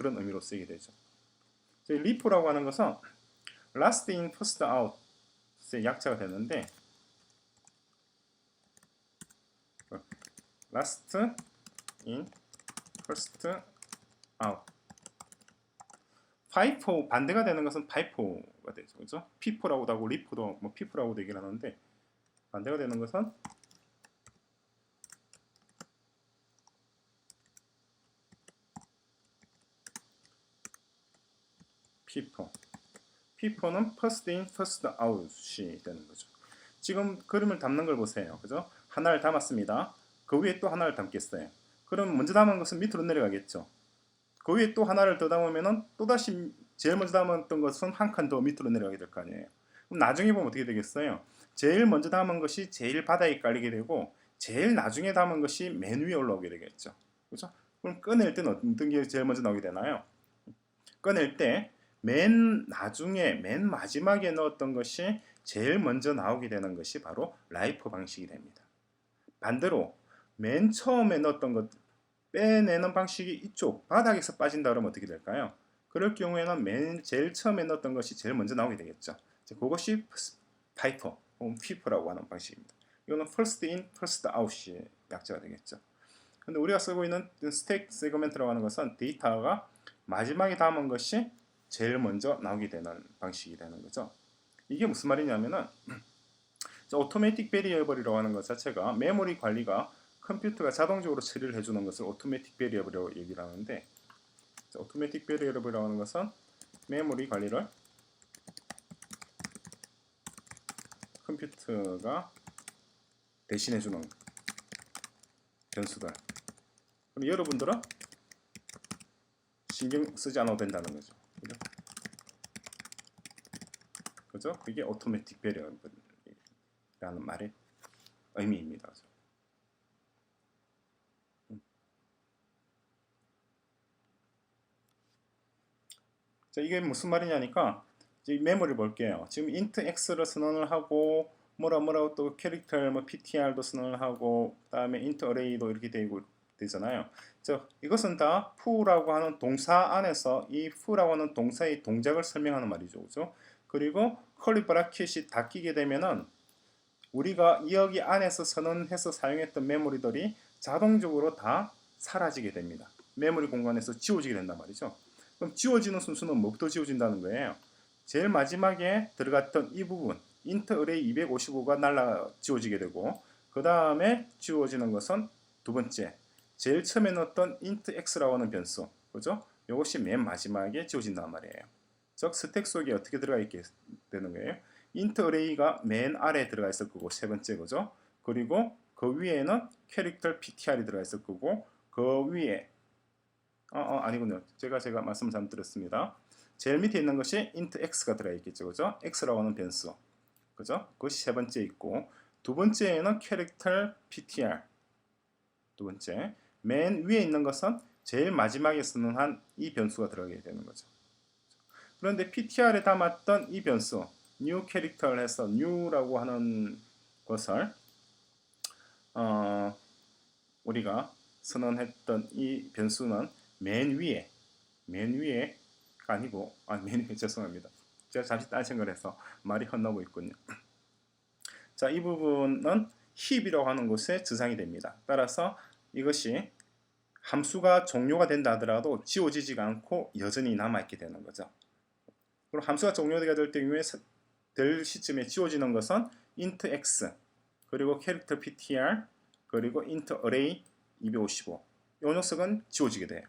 그런 의미로 쓰이게 되죠. 리포라고 하는 것은 last in first out의 약자가 되는데 last in first out FIFO 반대가 되는 것은 FIFO가 되죠. 그죠? FIFO라고도 하고 리포도 뭐 FIFO라고도 얘기를 하는데 반대가 되는 것은 FIFO. FIFO는 first in first out이 되는 거죠. 지금 그림을 담는 걸 보세요. 그죠? 하나를 담았습니다. 그 위에 또 하나를 담겠어요. 그럼 먼저 담은 것은 밑으로 내려가겠죠. 그 위에 또 하나를 더 담으면은 또다시 제일 먼저 담았던 것은 한 칸 더 밑으로 내려가게 될 거 아니에요. 그럼 나중에 보면 어떻게 되겠어요? 제일 먼저 담은 것이 제일 바닥에 깔리게 되고 제일 나중에 담은 것이 맨 위에 올라오게 되겠죠. 그렇죠? 그럼 꺼낼 때는 어떤 게 제일 먼저 나오게 되나요? 꺼낼 때 맨 나중에 맨 마지막에 넣었던 것이 제일 먼저 나오게 되는 것이 바로 라이프 방식이 됩니다. 반대로 맨 처음에 넣었던 것 빼내는 방식이 이쪽 바닥에서 빠진다 그러면 어떻게 될까요? 그럴 경우에는 맨 제일 처음에 넣었던 것이 제일 먼저 나오게 되겠죠. 그것이 파이퍼 혹은 피프라고 하는 방식입니다. 이거는 first in, first out이 약자가 되겠죠. 근데 우리가 쓰고 있는 스택 세그멘트라고 하는 것은 데이터가 마지막에 담은 것이 제일 먼저 나오게 되는 방식이 되는 거죠. 이게 무슨 말이냐면은 오토매틱 베리어블이라고 하는 것 자체가 메모리 관리가 컴퓨터가 자동적으로 처리를 해주는 것을 오토매틱 베리어블이라고 얘기를 하는데 오토매틱 베리어블이라고 하는 것은 메모리 관리를 컴퓨터가 대신해주는 변수들. 그럼 여러분들은 신경 쓰지 않아도 된다는 거죠. 그죠? 그죠? 그게 오토매틱 베리어블이라는 말의 의미입니다. 그죠? 자, 이게 무슨 말이냐니까 이 메모리를 볼게요. 지금 int x를 선언을 하고 뭐라고 또 캐릭터 뭐 ptr도 선언을 하고 그다음에 int array도 이렇게 되잖아요. 자, 이것은 다 foo라고 하는 동사 안에서 이 foo라고 하는 동사의 동작을 설명하는 말이죠. 그죠? 그리고 curly 브라켓이 닫히게 되면은 우리가 여기 안에서 선언해서 사용했던 메모리들이 자동적으로 다 사라지게 됩니다. 메모리 공간에서 지워지게 된단 말이죠. 그럼 지워지는 순서는 뭐부터 지워진다는 거예요? 제일 마지막에 들어갔던 이 부분 int array 255가 날라 지워지게 되고 그 다음에 지워지는 것은 두 번째 제일 처음에 넣었던 int x라고 하는 변수 그죠? 이것이 맨 마지막에 지워진단 말이에요. 즉 스택 속에 어떻게 들어가 있게 되는 거예요? int array가 맨 아래에 들어가 있을 거고 세 번째 거죠. 그리고 그 위에는 캐릭터 ptr이 들어가 있을 거고 그 위에 아니군요. 제가 말씀을 잘못드렸습니다. 제일 밑에 있는 것이 int x가 들어가 있겠죠. 그죠? x라고 하는 변수. 그죠? 그것이 세 번째 있고 두 번째에는 캐릭터 ptr. 두 번째. 맨 위에 있는 것은 제일 마지막에 쓰는 한 이 변수가 들어가게 되는 거죠. 그런데 ptr에 담았던 이 변수 new 캐릭터를 해서 new라고 하는 것을 우리가 선언했던 이 변수는 맨 위에가 아니고 맨 위에 죄송합니다. 제가 잠시 딴 생각을 해서 말이 헛나오고 있군요. 자, 이 부분은 힙이라고 하는 곳에 저장이 됩니다. 따라서 이것이 함수가 종료가 된다 하더라도 지워지지가 않고 여전히 남아있게 되는 거죠. 그럼 함수가 종료가 될 경우에 될 시점에 지워지는 것은 int x 그리고 캐릭터 ptr 그리고 int array 255. 이 녀석은 지워지게 돼요.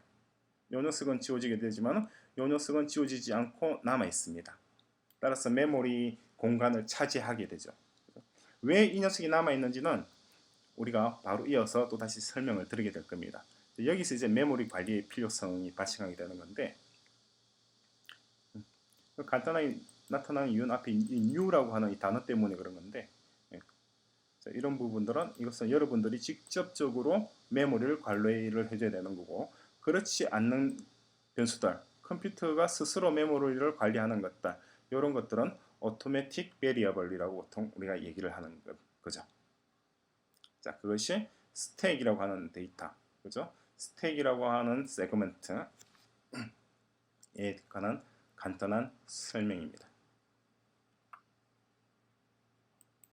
이 녀석은 지워지게 되지만 이 녀석은 지워지지 않고 남아 있습니다. 따라서 메모리 공간을 차지하게 되죠. 왜 이 녀석이 남아 있는지는 우리가 바로 이어서 또 다시 설명을 드리게 될 겁니다. 여기서 이제 메모리 관리의 필요성이 발생하게 되는 건데 간단하게 나타나는 이유는 앞에 이 new라고 하는 이 단어 때문에 그런 건데 이런 부분들은 이것은 여러분들이 직접적으로 메모리를 관리를 해줘야 되는 거고 그렇지 않는 변수들 컴퓨터가 스스로 메모리를 관리하는 것들 이런 것들은 automatic variable이라고 보통 우리가 얘기를 하는 거죠. 자, 그것이 스택이라고 하는 데이터 그죠? 스택이라고 하는 세그먼트 관한 간단한 설명입니다.